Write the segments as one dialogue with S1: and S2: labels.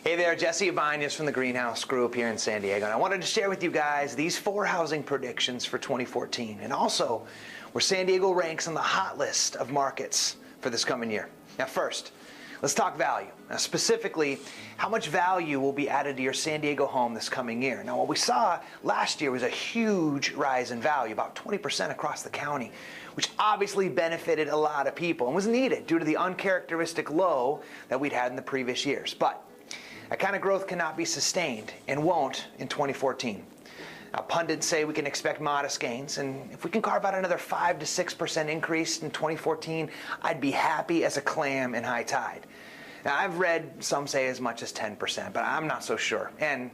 S1: Hey there, Jesse Ibanez from the Greenhouse Group here in San Diego, and I wanted to share with you guys these 4 housing predictions for 2014, and also where San Diego ranks on the hot list of markets for this coming year. Now first, let's talk value. Now specifically, how much value will be added to your San Diego home this coming year. Now what we saw last year was a huge rise in value, about 20% across the county, which obviously benefited a lot of people and was needed due to the uncharacteristic low that we'd had in the previous years. But that kind of growth cannot be sustained and won't in 2014. Now, pundits say we can expect modest gains, and if we can carve out another 5 to 6% increase in 2014, I'd be happy as a clam in high tide. Now, I've read some say as much as 10%, but I'm not so sure. And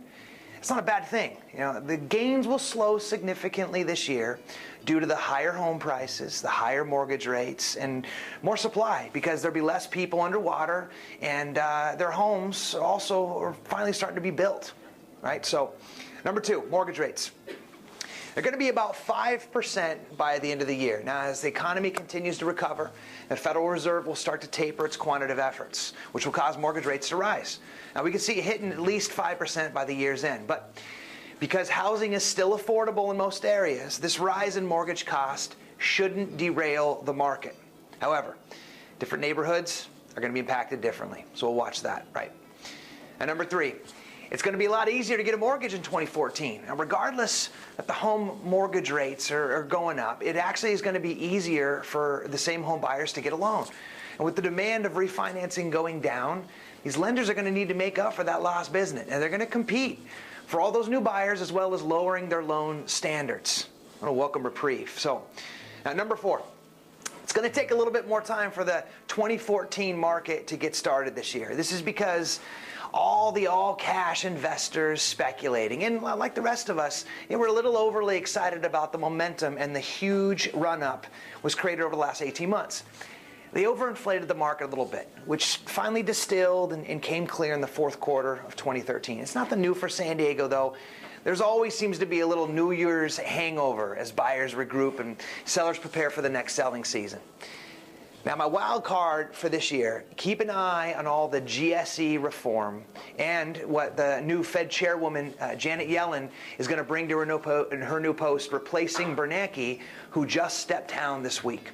S1: it's not a bad thing. You know, the gains will slow significantly this year due to the higher home prices, the higher mortgage rates, and more supply because there'll be less people underwater, and their homes also are finally starting to be built, right? So, number 2, mortgage rates. They're going to be about 5% by the end of the year. Now, as the economy continues to recover, the Federal Reserve will start to taper its quantitative efforts, which will cause mortgage rates to rise. Now, we can see it hitting at least 5% by the year's end, but because housing is still affordable in most areas, this rise in mortgage cost shouldn't derail the market. However, different neighborhoods are going to be impacted differently, so we'll watch that, right? And number 3, it's going to be a lot easier to get a mortgage in 2014. Now, regardless that the home mortgage rates are going up, it actually is going to be easier for the same home buyers to get a loan. And with the demand of refinancing going down, these lenders are going to need to make up for that lost business, and they're going to compete for all those new buyers as well as lowering their loan standards. What a welcome reprieve. So, now number 4. It's going to take a little bit more time for the 2014 market to get started this year. This is because all the all-cash investors speculating, and like the rest of us, we're a little overly excited about the momentum and the huge run-up was created over the last 18 months. They overinflated the market a little bit, which finally distilled and came clear in the 4th quarter of 2013. It's nothing new for San Diego, though. There's always seems to be a little New Year's hangover as buyers regroup and sellers prepare for the next selling season. Now, my wild card for this year, keep an eye on all the GSE reform and what the new Fed chairwoman, Janet Yellen, is going to bring to her new post, replacing Bernanke, who just stepped down this week.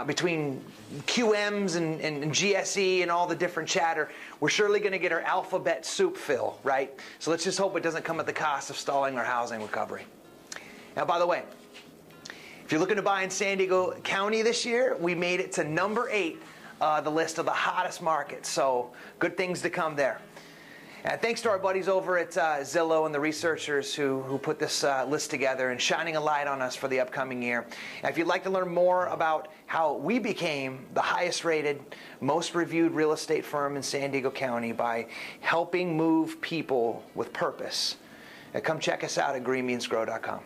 S1: Between QMs and GSE and all the different chatter, we're surely going to get our alphabet soup fill, right? So let's just hope it doesn't come at the cost of stalling our housing recovery. Now, by the way, if you're looking to buy in San Diego County this year, we made it to number 8, the list of the hottest markets. So good things to come there. And thanks to our buddies over at Zillow and the researchers who put this list together and shining a light on us for the upcoming year. And if you'd like to learn more about how we became the highest rated, most reviewed real estate firm in San Diego County by helping move people with purpose, come check us out at greenbeansgrow.com.